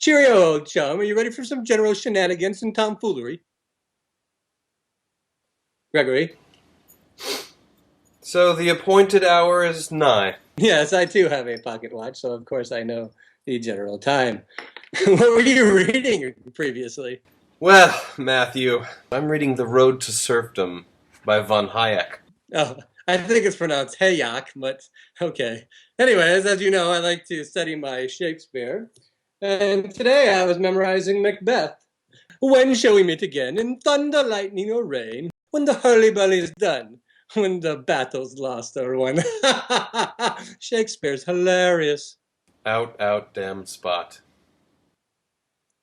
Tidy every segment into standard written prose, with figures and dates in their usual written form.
Cheerio, old chum. Are you ready for some general shenanigans and tomfoolery? Gregory? So the appointed hour is nigh. Yes, I too have a pocket watch, so of course I know the general time. What were you reading previously? Well, Matthew, I'm reading The Road to Serfdom by von Hayek. Oh, I think it's pronounced Hayek, but okay. Anyways, as you know, I like to study my Shakespeare. And today I was memorizing Macbeth. When shall we meet again? In thunder, lightning, or rain? When the hurly-burly's done? When the battle's lost or won? Shakespeare's hilarious. Out, damn spot.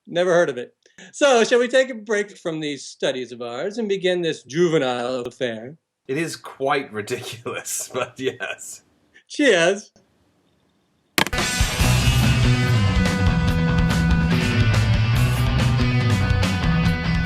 Never heard of it. So, shall we take a break from these studies of ours and begin this juvenile affair? It is quite ridiculous, but yes. Cheers!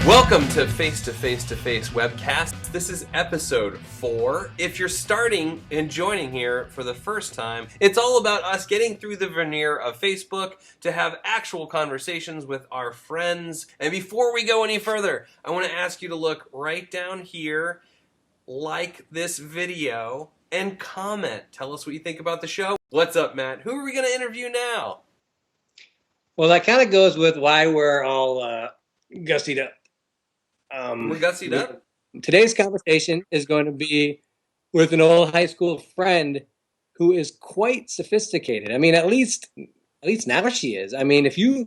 Welcome to Face to Face to Face webcast. This is episode 4. If you're starting and joining here for the first time, it's all about us getting through the veneer of Facebook to have actual conversations with our friends. And before we go any further, I want to ask you to look right down here, like this video, and comment. Tell us what you think about the show. What's up, Matt? Who are we going to interview now? Well, that kind of goes with why we're all gussied up. We're gussied up? Today's conversation is going to be with an old high school friend who is quite sophisticated. I mean, at least now she is. I mean, if you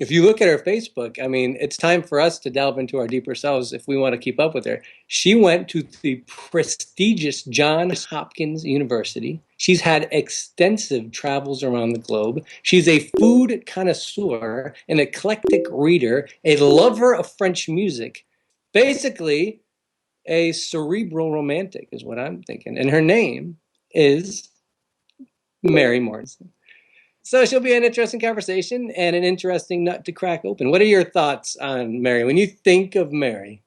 look at her Facebook, I mean, it's time for us to delve into our deeper selves if we want to keep up with her. She went to the prestigious Johns Hopkins University. She's had extensive travels around the globe. She's a food connoisseur, an eclectic reader, a lover of French music. Basically, a cerebral romantic is what I'm thinking. And her name is Mary Mortensen. So she'll be an interesting conversation and an interesting nut to crack open. What are your thoughts on Mary? When you think of Mary,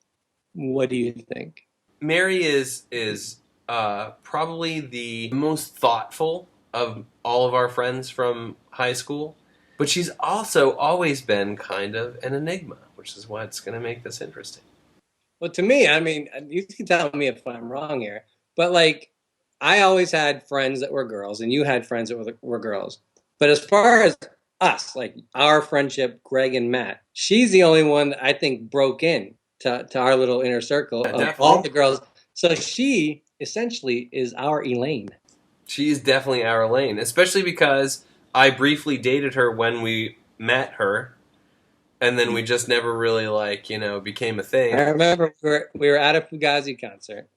what do you think? Mary is probably the most thoughtful of all of our friends from high school, but she's also always been kind of an enigma, which is what's going to make this interesting. Well, to me, I mean, you can tell me if I'm wrong here, but like, I always had friends that were girls, and you had friends that were girls. But as far as us, like our friendship, Greg and Matt, she's the only one that I think broke in to our little inner circle of all the girls. So she essentially is our Elaine. She's definitely our Elaine, especially because I briefly dated her when we met her, and then we just never really, became a thing. I remember we were at a Fugazi concert.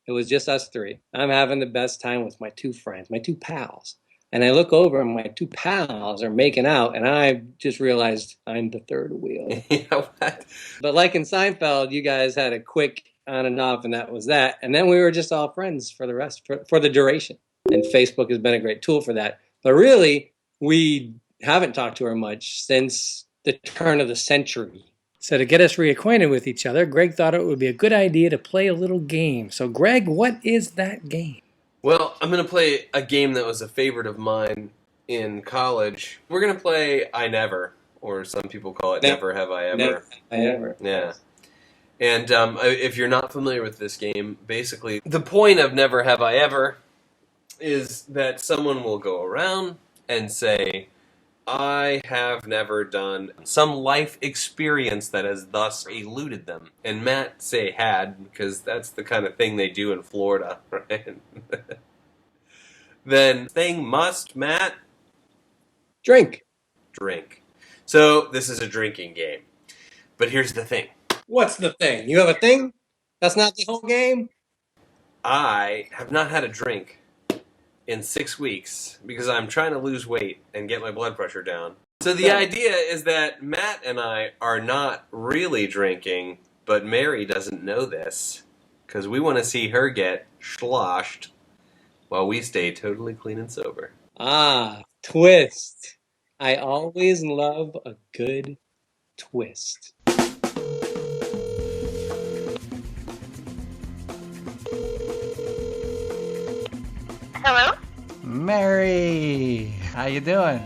It was just us three. I'm having the best time with my two friends, my two pals. And I look over and my two pals are making out, and I just realized I'm the third wheel. Yeah, what? But like in Seinfeld, you guys had a quick on and off, and that was that. And then we were just all friends for the rest, for the duration. And Facebook has been a great tool for that. But really, we haven't talked to her much since the turn of the century. So to get us reacquainted with each other, Greg thought it would be a good idea to play a little game. So Greg, what is that game? Well, I'm going to play a game that was a favorite of mine in college. We're going to play I Never, or some people call it Never Have I Ever. Never Have I Ever. Yeah. And if you're not familiar with this game, basically the point of Never Have I Ever is that someone will go around and say, I have never done some life experience that has thus eluded them. And Matt say had, because that's the kind of thing they do in Florida, right? Then thing must, Matt? Drink. So this is a drinking game. But here's the thing. What's the thing? You have a thing? That's not the whole game? I have not had a drink in 6 weeks because I'm trying to lose weight and get my blood pressure down. So the idea is that Matt and I are not really drinking, but Mary doesn't know this because we want to see her get sloshed while we stay totally clean and sober. Ah, twist. I always love a good twist. Hello? Mary, how you doing?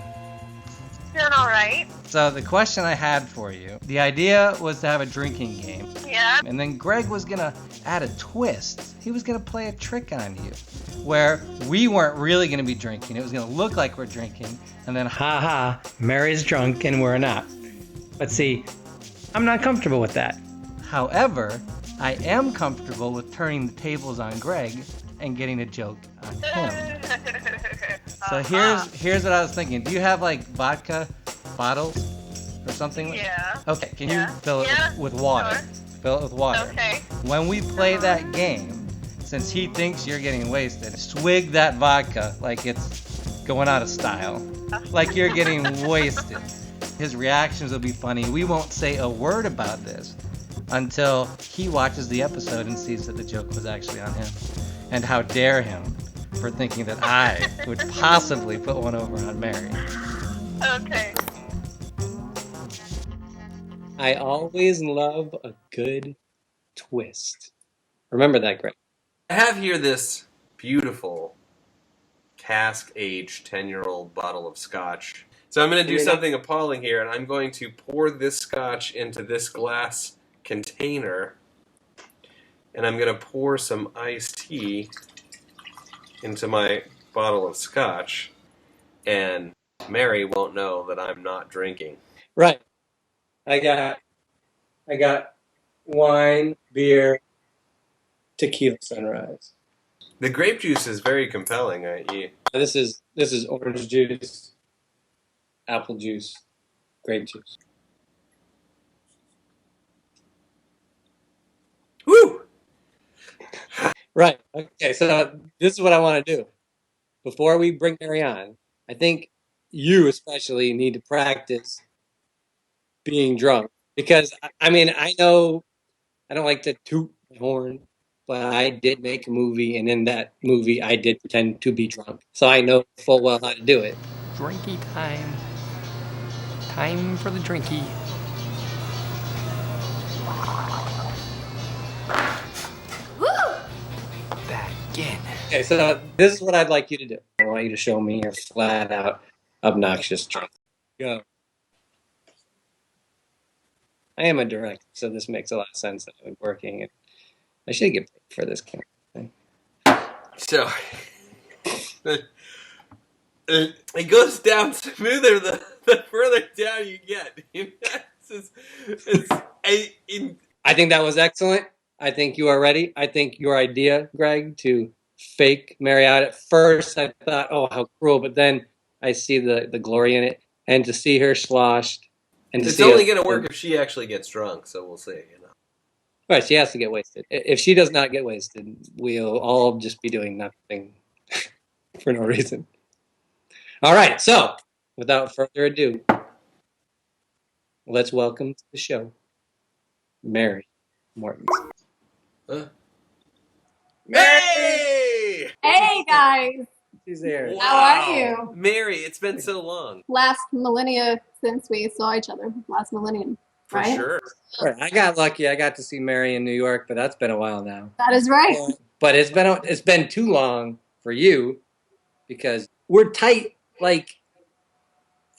Good. doing all right. So the question I had for you, the idea was to have a drinking game. Yeah. And then Greg was going to add a twist. He was going to play a trick on you where we weren't really going to be drinking. It was going to look like we're drinking. And then, ha, Mary's drunk and we're not. But see, I'm not comfortable with that. However, I am comfortable with turning the tables on Greg and getting a joke on him. So here's what I was thinking. Do you have like vodka bottles or something? Yeah. Okay, can you fill it with water? Sure. Fill it with water. Okay. When we play that game, since he thinks you're getting wasted, swig that vodka like it's going out of style. Like you're getting wasted. His reactions will be funny. We won't say a word about this until he watches the episode and sees that the joke was actually on him. And how dare him for thinking that I would possibly put one over on Mary. Okay. I always love a good twist. Remember that, Greg. I have here this beautiful cask-aged 10-year-old bottle of scotch. So I'm going to do something appalling here, and I'm going to pour this scotch into this glass container, and I'm going to pour some iced tea into my bottle of scotch, and Mary won't know that I'm not drinking. Right. I got wine, beer, tequila sunrise. The grape juice is very compelling. This is orange juice, apple juice, grape juice. Woo! Right. Okay, so this is what I want to do. Before we bring Mary on, I think you especially need to practice being drunk. Because, I mean, I know I don't like to toot my horn, but I did make a movie, and in that movie, I did pretend to be drunk. So I know full well how to do it. Drinky time. Time for the drinky. Back in. Okay, so this is what I'd like you to do. I want you to show me your flat out obnoxious drunk. Go. I am a director, so this makes a lot of sense that I'm working. And I should get paid for this kind of thing. So it goes down smoother the further down you get. I think that was excellent. I think you are ready. I think your idea, Greg, to fake Mary out at first, I thought, oh, how cruel. But then I see the glory in it. And to see her sloshed. And to it's see only going to work if she actually gets drunk, so we'll see. Right, she has to get wasted. If she does not get wasted, we'll all just be doing nothing for no reason. All right, so without further ado, let's welcome to the show, Mary Mortens. Hey! Hey guys, She's there. Wow. how are you? Mary, it's been so long. Last millennia since we saw each other, last millennium, For right? sure. Right, I got lucky. I got to see Mary in New York, but that's been a while now. That is right. But it's been too long for you because we're tight like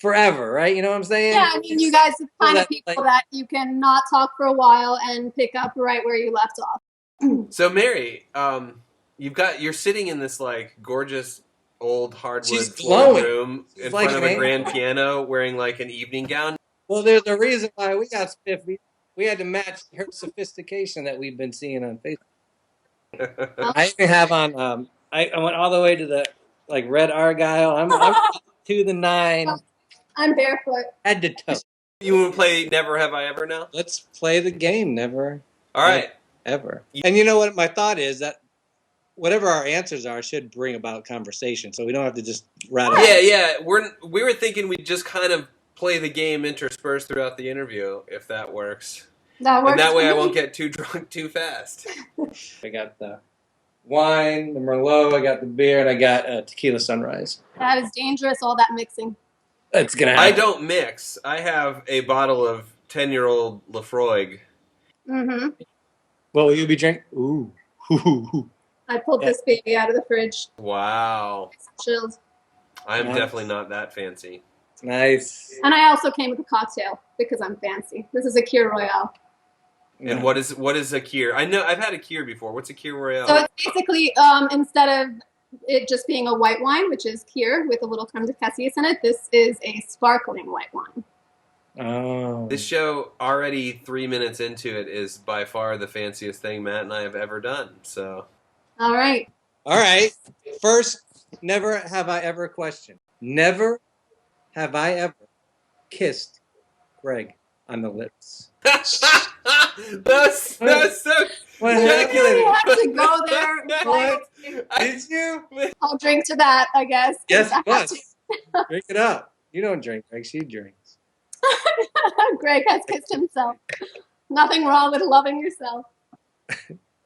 forever, right? You know what I'm saying? Yeah, I mean, you guys are the kind of That, people like- that you can not talk for a while and pick up right where you left off. So Mary, you're sitting in this like gorgeous old hardwood She's floor glowing. room She's in like front of an a grand piano, wearing like an evening gown. Well, there's a reason why we got spiffy. We had to match her sophistication that we've been seeing on Facebook. I even have on. I went all the way to the like red argyle. I'm to the 9, I'm barefoot. head to toe. You want to play Never Have I Ever now? Let's play the game. Never, All right. ever. And you know what? My thought is that whatever our answers are should bring about conversation, so we don't have to just rattle. Yeah. We were thinking we'd just kind of play the game interspersed throughout the interview, if that works. That works. And that way I for me. won't get too drunk too fast. I got the wine, the Merlot, I got the beer, and I got tequila sunrise. That is dangerous, all that mixing. It's gonna happen. I don't mix. I have a bottle of 10-year-old Lafroig. Mm-hmm. What will you be drinking? Ooh. I pulled this baby out of the fridge. Wow. It's chilled. I'm Nice. definitely not that fancy. Nice. And I also came with a cocktail because I'm fancy. This is a Kir Royale. And what is a Kir? I know I've had a Kir before. What's a Kir Royale? So it's basically instead of it just being a white wine, which is Kir with a little creme de cassis in it, this is a sparkling white wine. Oh. This show, already 3 minutes into it, is by far the fanciest thing Matt and I have ever done. So, All right. All right. First, never have I ever question. Never have I ever kissed Greg on the lips. that's so What You calculated. have to go there. What? I- Did you? I'll drink to that, I guess. Yes, I you have must. Drink it up. You don't drink, Greg. She drinks. to. Greg has kissed himself. Nothing wrong with loving yourself.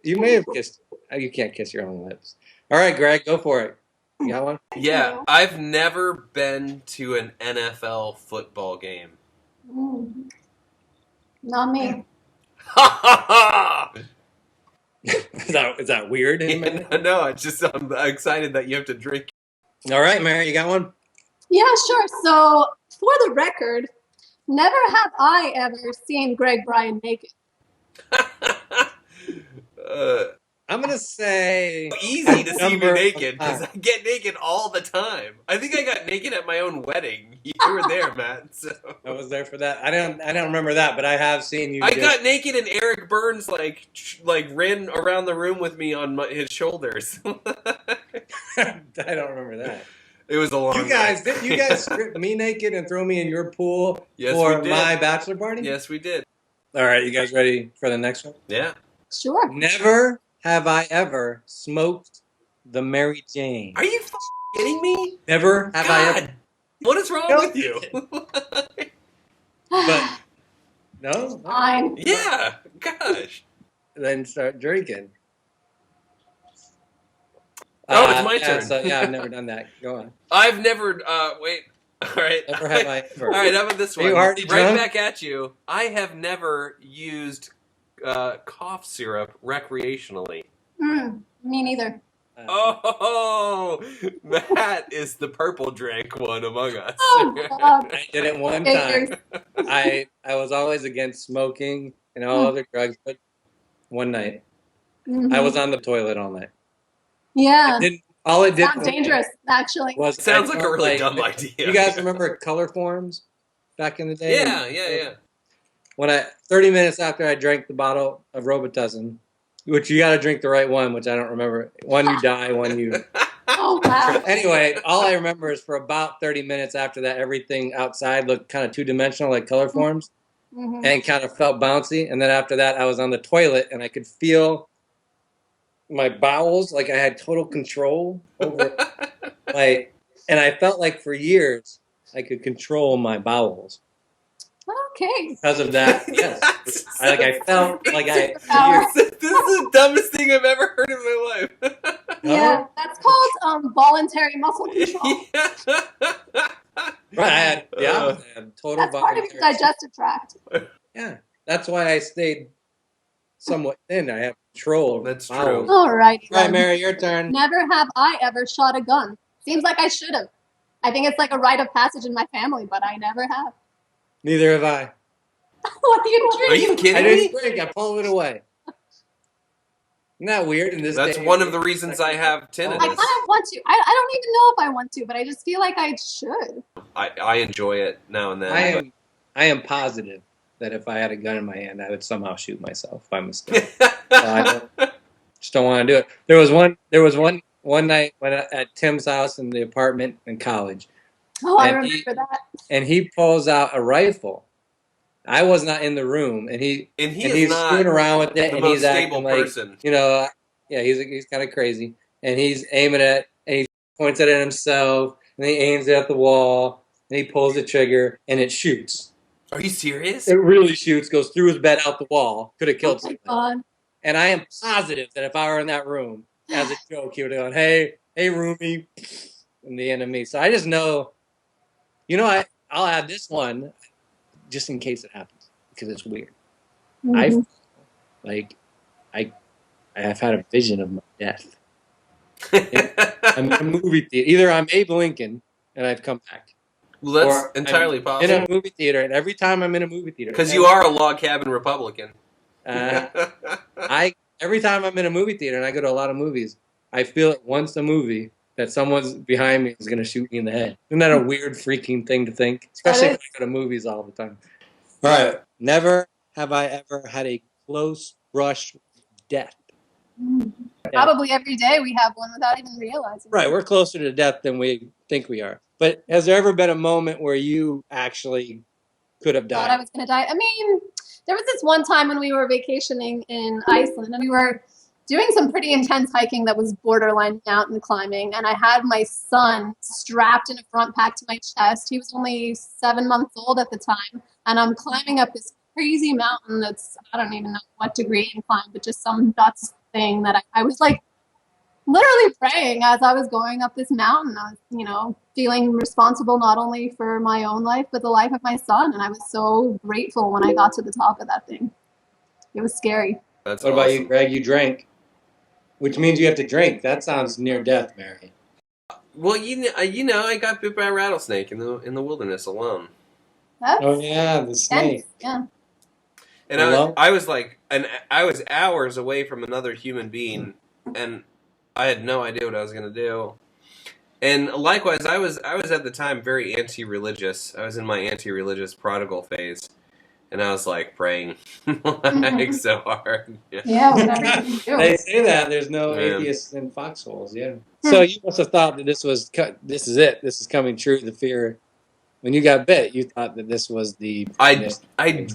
You may have kissed. Oh, you can't kiss your own lips. All right, Greg, go for it. You got one? Yeah, I've never been to an NFL football game. Mm. Not me. Is that weird? No, I'm excited that you have to drink. All right, Mary, you got one? Yeah, sure. So, for the record, never have I ever seen Greg Bryan naked. I'm gonna say Easy to see me Number naked because five. I get naked all the time. I think I got naked at my own wedding. You were there, Matt. So I was there for that. I don't remember that, but I have seen you. I got naked and Eric Burns like ran around the room with me on his shoulders. I don't remember that. It was a long. You guys, night. didn't you guys strip me naked and throw me in your pool Yes, for we did. my bachelor party? Yes, we did. All right, you guys ready for the next one? Yeah. Sure. Never have I ever smoked the Mary Jane. Are you kidding me? Never have I ever. God, what is wrong No. with you? But no. Fine. Yeah. Gosh. Then start drinking. Oh, it's my turn. So, yeah, I've never done that. Go on. I've never. Wait. All right. Never have I ever. All right. How about this Are one? you already Right drunk? back at you. I have never used cough syrup recreationally. Me neither. Oh, that is the purple drink one among us. Oh, God. I did it one Figures. time. I was always against smoking and all other drugs, but one night Mhm. I was on the toilet all night. Yeah. All it did Sounds dangerous, actually. was Sounds I like a felt really dumb idea. You guys remember color forms back in the day? Yeah. When 30 minutes after I drank the bottle of Robitussin, which you got to drink the right one, which I don't remember. One you die, one you. Oh, wow. Anyway, all I remember is for about 30 minutes after that, everything outside looked kind of two-dimensional, like color forms, Mhm. and kind of felt bouncy. And then after that, I was on the toilet, and I could feel my bowels, like I had total control over and I felt like for years I could control my bowels Okay. because of that. Yes, That's I felt like I. Superpower. This is the dumbest thing I've ever heard in my life. Yeah, that's called voluntary muscle control. Right, I had I had total. That's part of your voluntary- digestive tract. Yeah, that's why I stayed somewhat thin. I have control. Over That's my bowels. true. All right. All right, Mary, your turn. Never have I ever shot a gun. Seems like I should have. I think it's like a rite of passage in my family, but I never have. Neither have I. What are you Are drinking? you I kidding didn't me? drink. I pulled it away. Isn't that weird? In this That's day one and of the age? reasons I have I tinnitus. kind of want to. I don't even know if I want to, but I just feel like I should. I enjoy it now and then. I am positive that if I had a gun in my hand, I would somehow shoot myself by mistake. I just don't want to do it. There was one night when at Tim's house in the apartment in college, Oh, I And remember that. and he pulls out a rifle. I was not in the room, and and he's is not screwing around with it, the and most he's stable acting like, person. yeah, he's kind of crazy, and he's aiming at, and he points it at himself, and he aims it at the wall, and he pulls the trigger, and it shoots. Are you serious? It really shoots, goes through his bed, out the wall, could have Oh killed my somebody. god. And I am positive that if I were in that room, as a joke, he would have gone, hey, roomie, and the end of me. So I just know, I'll add this one just in case it happens, because it's weird. Mhm. I have had a vision of my death. I'm in a movie theater. Either I'm Abe Lincoln and I've come back, Well, that's Or entirely in possible. a movie theater, and every time I'm in a movie theater, Because you are a log cabin Republican. Every time I'm in a movie theater, and I go to a lot of movies, I feel it once a movie that someone's behind me is going to shoot me in the head. Isn't that a weird, freaking thing to think? Especially when I go to movies all the time. All right. Never have I ever had a close brush with death. Probably every day we have one without even realizing. Right. We're closer to death than we think we are. But has there ever been a moment where you actually could have Thought died? I was going to die. I mean, there was this one time when we were vacationing in Iceland, and we were doing some pretty intense hiking that was borderline mountain climbing, and I had my son strapped in a front pack to my chest. He was only 7 months old at the time, and I'm climbing up this crazy mountain that's, I don't even know what degree incline, but just some nuts thing that I was like literally praying as I was going up this mountain. I was, feeling responsible not only for my own life, but the life of my son, and I was so grateful when I got to the top of that thing. It was scary. That's What awesome. about you, Greg? You drank, which means you have to drink. That sounds near death, Mary. Well, I got bit by a rattlesnake in the wilderness alone. That's Oh yeah, the snake. intense. Yeah. And I was like, I was hours away from another human being, and I had no idea what I was going to do. And likewise, I was at the time very anti-religious. I was in my anti-religious prodigal phase, and I was like praying like so hard. Yeah, whatever you do. They say that there's no Yeah. atheists in foxholes. Yeah. So you must have thought that this is it. This is coming true. The fear. When you got bit, you thought that this was the. I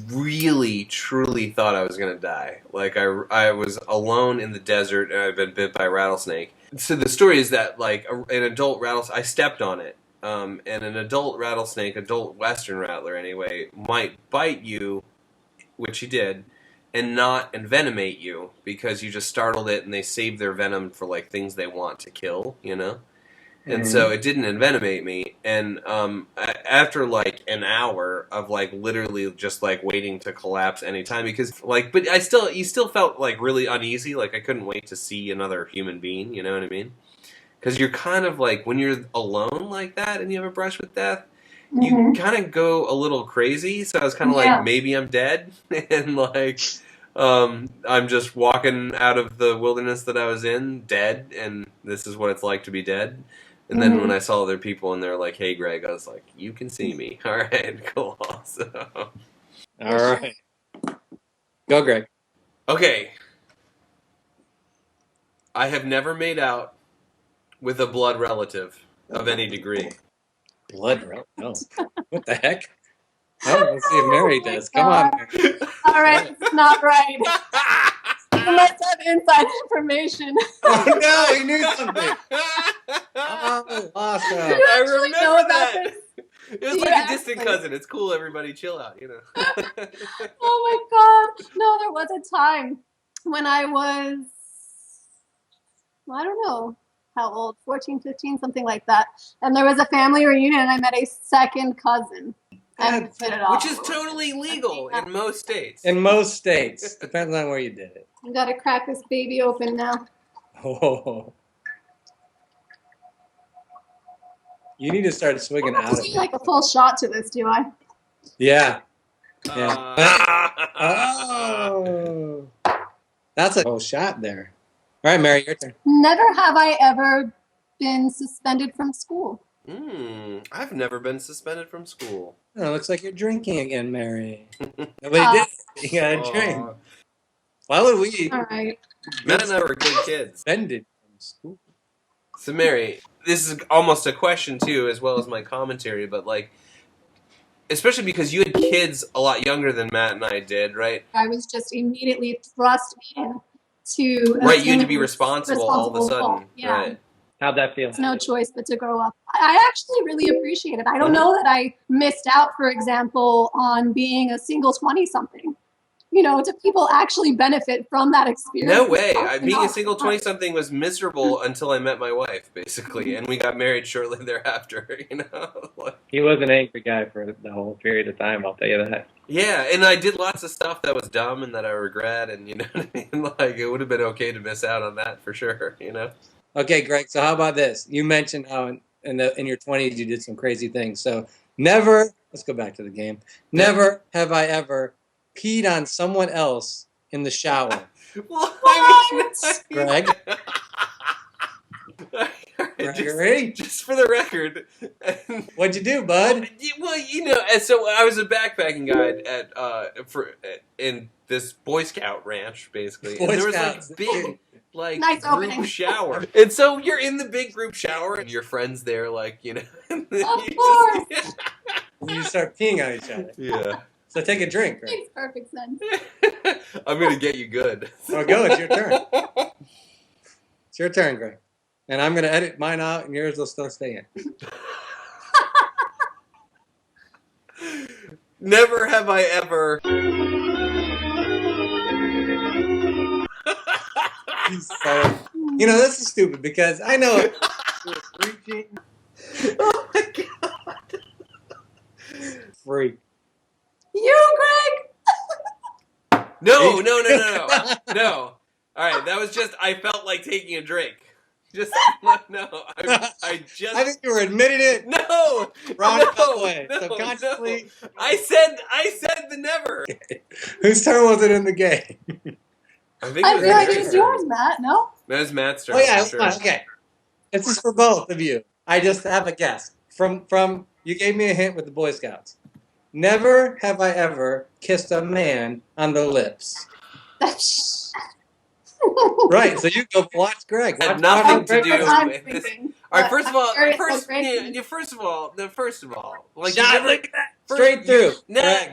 really, truly thought I was going to die. Like, I was alone in the desert, and I'd been bit by a rattlesnake. So the story is that, like, an adult rattlesnake, I stepped on it, and an adult rattlesnake, adult western rattler anyway, might bite you, which he did, and not envenomate you, because you just startled it, and they save their venom for, like, things they want to kill, And so it didn't envenomate me, and after like an hour of like literally just like waiting to collapse anytime, because like, but you still felt like really uneasy, like I couldn't wait to see another human being, you know what I mean? Because you're kind of like, when you're alone like that and you have a brush with death, you kind of go a little crazy. So I was kind of like, maybe I'm dead, and like I'm just walking out of the wilderness that I was in, dead, and this is what it's like to be dead. And then when I saw other people and they're like, "Hey, Greg," I was like, "You can see me." All right, cool. So, All right. Go, Greg. okay. I have never made out with a blood relative of any degree. Blood route? No. What the heck? Oh, let's see if Mary does. Come on. Mary. All right, it's not right. You must have inside information. Oh no, he knew something. Oh, awesome. You I actually know remember about that. this? It was You like a actually- distant cousin. It's cool, everybody. Chill out, Oh my God. No, there was a time when I was, I don't know how old, 14, 15, something like that. And there was a family reunion and I met a second cousin. And we hit it off. Which is totally legal in most states. In most states. Depends on where you did it. You gotta crack this baby open now. Oh. You need to start swinging I out of don't do it. like a full shot to this, do I? Yeah. Oh. That's a whole shot there. All right, Mary, your turn. Never have I ever been suspended from school. I've never been suspended from school. Oh, it looks like you're drinking again, Mary. Nobody did it. You gotta drink. Aw. Why would we All right. Matt and I were good kids. suspended from school? So, Mary, this is almost a question, too, as well as my commentary, but, like, especially because you had kids a lot younger than Matt and I did, right? I was just immediately thrust in to Right, you had to be responsible all of a responsible sudden, adult. Yeah. right? How'd that feel? It's no choice but to grow up. I actually really appreciate it. I don't know that I missed out, for example, on being a single 20-something. Do people actually benefit from that experience? No way. Probably Being a not. single 20-something was miserable until I met my wife, basically, and we got married shortly thereafter, Like, He was an angry guy for the whole period of time, I'll tell you that. yeah, and I did lots of stuff that was dumb and that I regret, and you know what I mean? Like, it would have been okay to miss out on that for sure, Okay, Okay, Greg, so how about this? You mentioned how in your 20s you did some crazy things. So Never, let's go back to the game. Never have I ever peed on someone else in the shower. Well, I mean, Greg? Gregory? just for the record. What'd you do, bud? Well, you know, and so I was a backpacking guide in this Boy Scout ranch, basically. Boy and there was Scouts. like big Nice group opening. shower. And so you're in the big group shower and your friends there, like, you know. Of course. You start peeing on each other. Yeah. So take a drink, Greg. Makes perfect sense. I'm going to get you good. Oh, go. It's your turn. It's your turn, Greg. And I'm going to edit mine out, and yours will still stay in. Never have I ever. So, you know, this is stupid because I know it. Oh my God. Freak. You, Greg. No. No. All right, that was just, I felt like taking a drink. Just, no. I just. I think you were admitting it. No. Roundabout way. No. Subconsciously. I said the never. Whose turn was it in the game? I think I was feel like Matt's it was turn. yours, Matt. No. That was Matt's turn. Oh yeah, for sure. okay. This is for both of you. I just have a guess. From you gave me a hint with the Boy Scouts. Never have I ever kissed a man on the lips. Right, so you go watch Greg. Had Watch nothing to Greg. do That's what I'm with this. thinking. All right, first of all, Very first celebrating. of all, like Shot, you never, look at that. Straight through. No, Greg,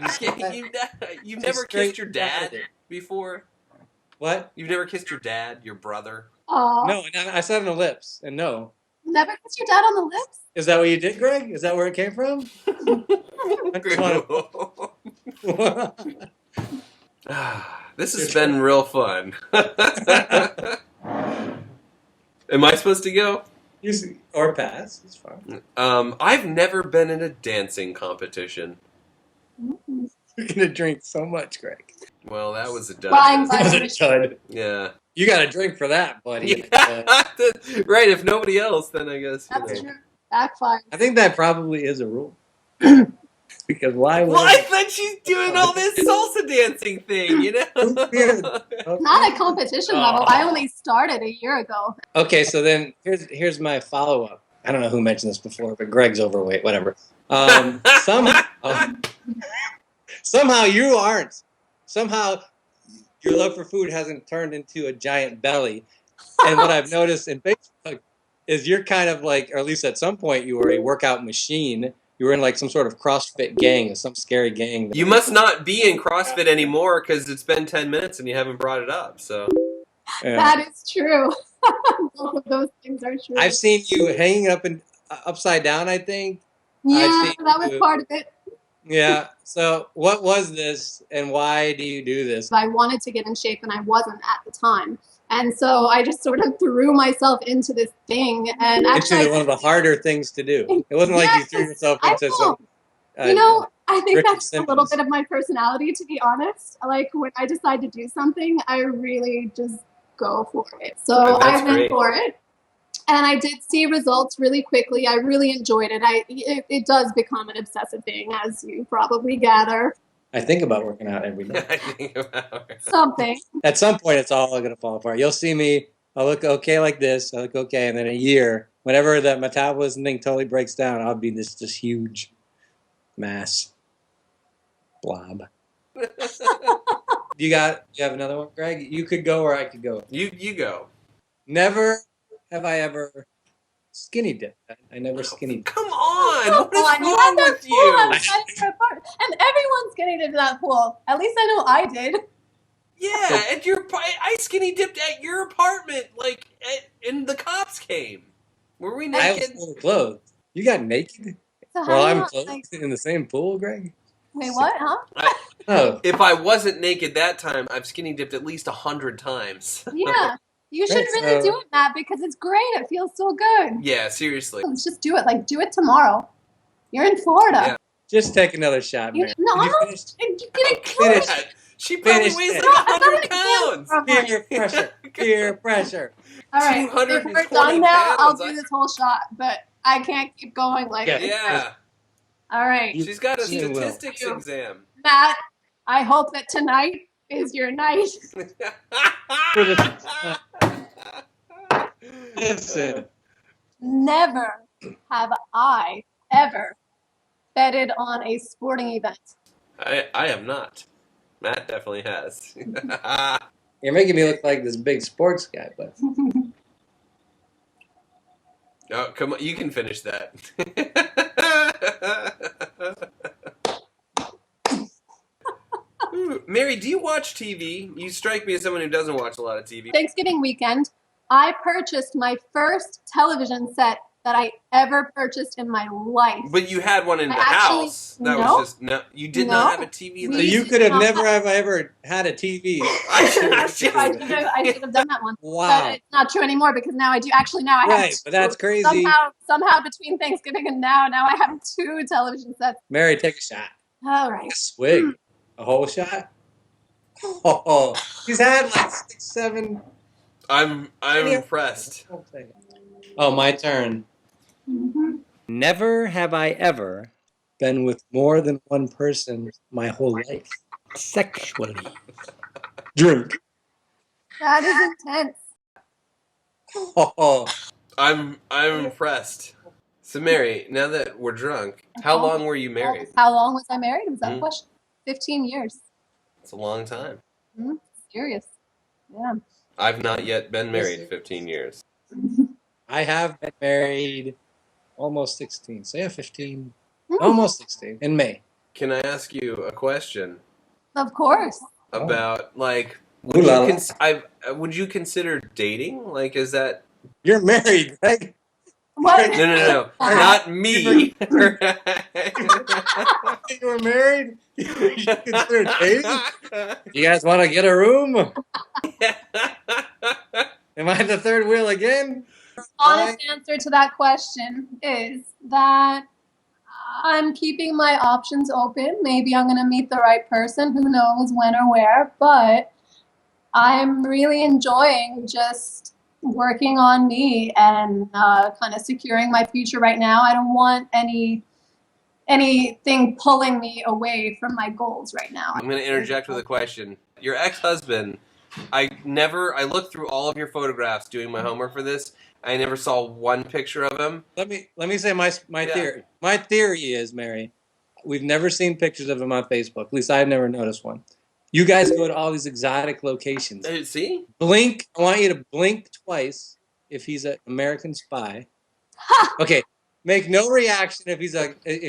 you've Just never straight kissed your dad at it. before. What? You've never kissed your dad, your brother. Aw. No, I said on the lips, and no. Never kissed your dad on the lips? Is that what you did, Greg? Is that where it came from? This has been real fun. Am I supposed to go? Or pass. It's fine. I've never been in a dancing competition. You're gonna drink so much, Greg. Well, that was a Flying dud. by That was a permission. dud. Yeah. You got to drink for that, buddy. Yeah. Right. If nobody else, then I guess. You That's know. true. Backfire. I think that probably is a rule. Because why would Well, I thought she's doing all this salsa dancing thing, you know? Not at competition level. I only started a year ago. Okay, so then here's my follow up. I don't know who mentioned this before, but Greg's overweight. Whatever. Somehow you aren't. Somehow your love for food hasn't turned into a giant belly. And what I've noticed in Facebook is you're kind of like, or at least at some point you were a workout machine. You were in like some sort of CrossFit gang, some scary gang. You must not be in CrossFit anymore because it's been 10 minutes and you haven't brought it up. So Yeah. That is true. Both of those things are true. I've seen you hanging up and upside down, I think. yeah, I've seen that was you- part of it. Yeah. So what was this and why do you do this? I wanted to get in shape and I wasn't at the time. And so I just sort of threw myself into this thing. And actually, Into one of the harder things to do. It wasn't like you threw Yes, yourself I into know. some. you know, I think Richard that's a little Simmons. bit of my personality, to be honest. Like when I decide to do something, I really just go for it. So That's I went great. for it. And I did see results really quickly. I really enjoyed it. It does become an obsessive thing, as you probably gather. I think about working out every day. I think about it. Something. At some point, it's all going to fall apart. You'll see me. I'll look okay like this. I'll look okay. And then a year, whenever that metabolism thing totally breaks down, I'll be this just huge mass blob. You have another one, Greg? You could go or I could go. You go. Never have I ever skinny dipped. I never skinny dipped. Come on. Come What is on, you wrong had that with pool you? outside of your apartment. And everyone's getting into that pool. At least I know I did. Yeah, at your I skinny dipped at your apartment, like, and the cops came. Were we I was naked? fully clothed. You got naked? So how Well, do you I'm not, clothed like, in the same pool, Greg? wait, what? Huh? Oh, If I wasn't naked that time, I've skinny dipped at least 100 times. Yeah. You should Right, really so- do it, Matt, because it's great. It feels so good. Yeah, seriously. Let's just do it. Like, do it tomorrow. You're in Florida. Yeah. just take another shot, You, man. no, Did I'm you not. finish? You're getting Finish. close. She probably Finish weighs it. like No, I'm not 100 exhausted pounds. from it. Peer pressure. Peer pressure. All right. If 220 we're done now, I'll pounds. do this whole shot, but I can't keep going like Yeah. this. Yeah. All right, She's got a You will. statistics exam. Matt. I hope that tonight is your night. Listen, Never have I ever betted on a sporting event. I am not. Matt definitely has. you're making me look like this big sports guy, but Oh, come on, you can finish that. Ooh, Mary, do you watch TV? You strike me as someone who doesn't watch a lot of TV. Thanksgiving weekend, I purchased my first television set that I ever purchased in my life. But you had one in the Actually, house. That no. was just no. You did No. not have a TV in so the. We- you could have never have ever had a TV. I should have done that one. Wow. But it's not true anymore because now I do. Actually, now I have Right, two. but that's crazy. Somehow between Thanksgiving and now I have two television sets. Mary, take a shot. All right. A swig. A whole shot? Oh, he's had like 6, 7. I'm impressed. Oh, my turn. Mhm. Never have I ever been with more than one person my whole life. Sexually. Drink. That is intense. Oh, I'm impressed. So Mary, now that we're drunk, how long were you married? How long was I married? Was that a Mhm. question? 15 years. It's a long time. Serious. Yeah. I've not yet been married 15 years. I have been married almost 16. So yeah, 15. Almost 16 in May. Can I ask you a question Of course. about like Ooh la la. would you consider dating? Like, is that You're married, Greg. What? no, not me. You were married? You consider dating? You guys want to get a room? Am I the third wheel again? Honest answer to that question is that I'm keeping my options open. Maybe I'm going to meet the right person. Who knows when or where? But I'm really enjoying just working on me and kind of securing my future right now. I don't want anything pulling me away from my goals right now. I'm going to interject with a question. Your ex-husband, I looked through all of your photographs doing my homework for this. I never saw one picture of him. Let me say my theory. My theory is, Mary, we've never seen pictures of him on Facebook. At least I've never noticed one. You guys go to all these exotic locations. See? Blink. I want you to blink twice if he's an American spy. Okay. Make no reaction if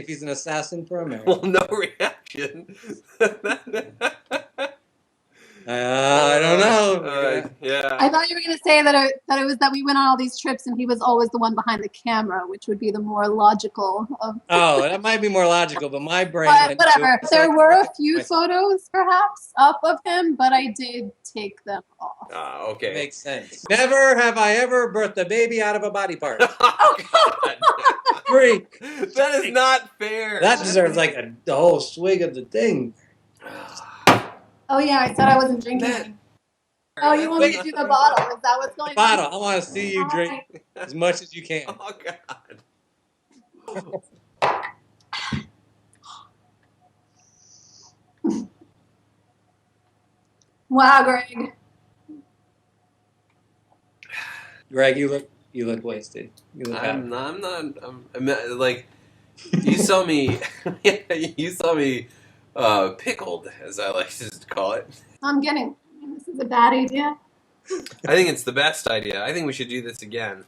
he's an assassin for America. Well, no reaction. I don't know. Yeah. I thought you were going to say that it was that we went on all these trips and he was always the one behind the camera, which would be the more logical of. Oh, that might be more logical, but my brain. But went whatever. to- There were a few photos, perhaps, up of him, but I did take them off. Okay. Makes sense. Never have I ever birthed a baby out of a body part. Oh, God. Freak. That is not fair. That deserves like the whole swig of the thing. Oh yeah, I said I wasn't drinking. That- Oh, you want me to do the bottle? Is that what's going Bottle. on? I want to see you drink as much as you can. Oh, God. Wow, Greg. Greg, you look wasted. You look I'm happy. not. I'm like, you saw me. You saw me pickled, as I like to call it. I'm getting. This is a bad idea. I think it's the best idea. I think we should do this again.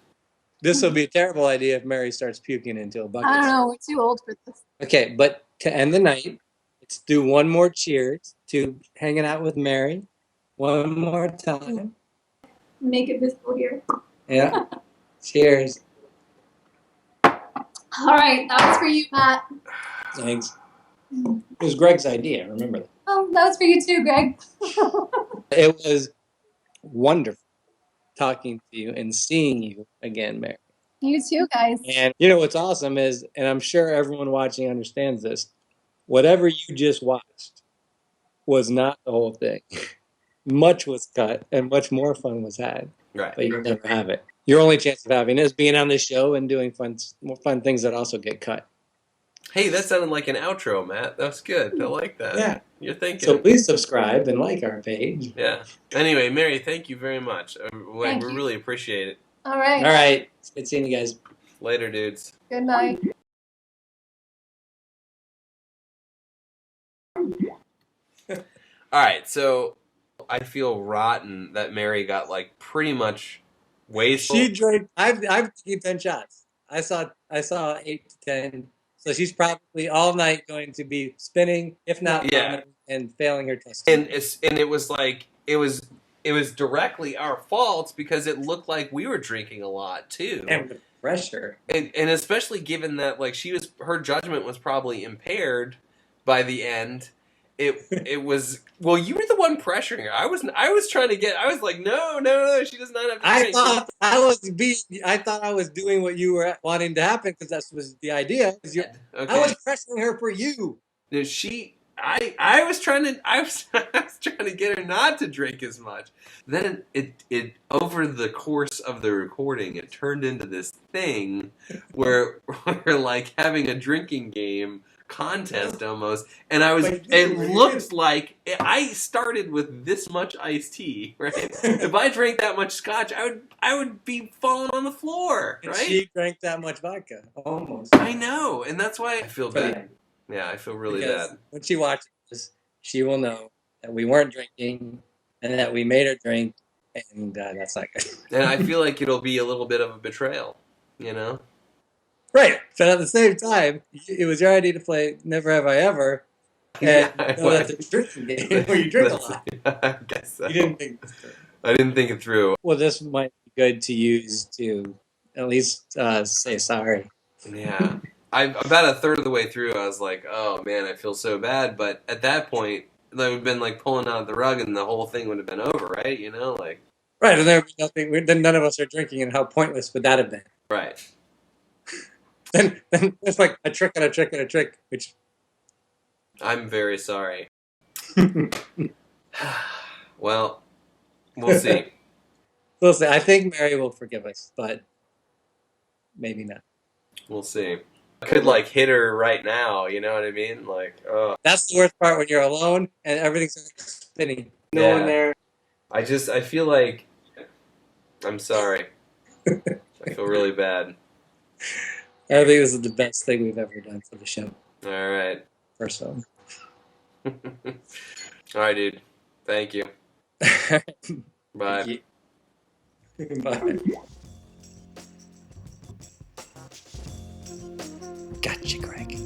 This will be a terrible idea if Mary starts puking into a bucket. I don't know. We're too old for this. Okay, but to end the night, let's do one more cheers to hanging out with Mary. One more time. Make it visible here. Yeah. Cheers. All right, that was for you, Matt. Thanks. It was Greg's idea, remember that. Oh, that was for you too, Greg. It was wonderful talking to you and seeing you again, Mary. You too, guys. And you know what's awesome is, and I'm sure everyone watching understands this, whatever you just watched was not the whole thing. Much was cut and much more fun was had, Right. but you'll never have it. Your only chance of having it is being on this show and doing fun things that also get cut. Hey, that sounded like an outro, Matt. That was good. I like that. Yeah. You're thinking. So please subscribe and like our page. Yeah. Anyway, Mary, thank you very much. We Thank you. really appreciate it. All right. All right. It's good seeing you guys. Later, dudes. Good night. All right, so I feel rotten that Mary got like pretty much wasteful. She drank. I've taken 10 shots. I saw 8 to 10. So she's probably all night going to be spinning, if not Yeah. vomiting, and failing her test. and it was like it was directly our fault because it looked like we were drinking a lot too. And the pressure. And especially given that like her judgment was probably impaired by the end. It was, well, you were the one pressuring her. I was trying to I was like, no, she does not have to drink. I thought I was doing what you were wanting to happen because that was the idea. Okay. I was pressuring her for you. No, I was trying to get her not to drink as much. Then it over the course of the recording, it turned into this thing where we're like having a drinking game contest almost, and it looked like I started with this much iced tea, right? If I drank that much scotch, I would be falling on the floor, And right? she drank that much vodka, almost. I know, and that's why I feel bad. Yeah, I feel really Because bad. when she watches this, she will know that we weren't drinking and that we made her drink, and that's not good. And I feel like it'll be a little bit of a betrayal, you know? Right, but at the same time, it was your idea to play Never Have I Ever, and Yeah, know that's a drinking game where you drink a lot. I guess so. You didn't think this through. I didn't think it through. Well, this might be good to use to at least say sorry. Yeah. About a third of the way through, I was like, oh man, I feel so bad. But at that point, I would have been like pulling out the rug and the whole thing would have been over, right? You know, like. Right, and there would be nothing. Then none of us are drinking, and how pointless would that have been? Right. Then it's like a trick and a trick and a trick, which. I'm very sorry. Well, we'll see. We'll see. I think Mary will forgive us, but maybe not. We'll see. I could like hit her right now, you know what I mean? Like, oh. That's the worst part when you're alone and everything's spinning. No Yeah. one there. I feel like I'm sorry. I feel really bad. I think this is the best thing we've ever done for the show. All right. First one. All right, dude. Thank you. Bye. Bye. Gotcha, Greg.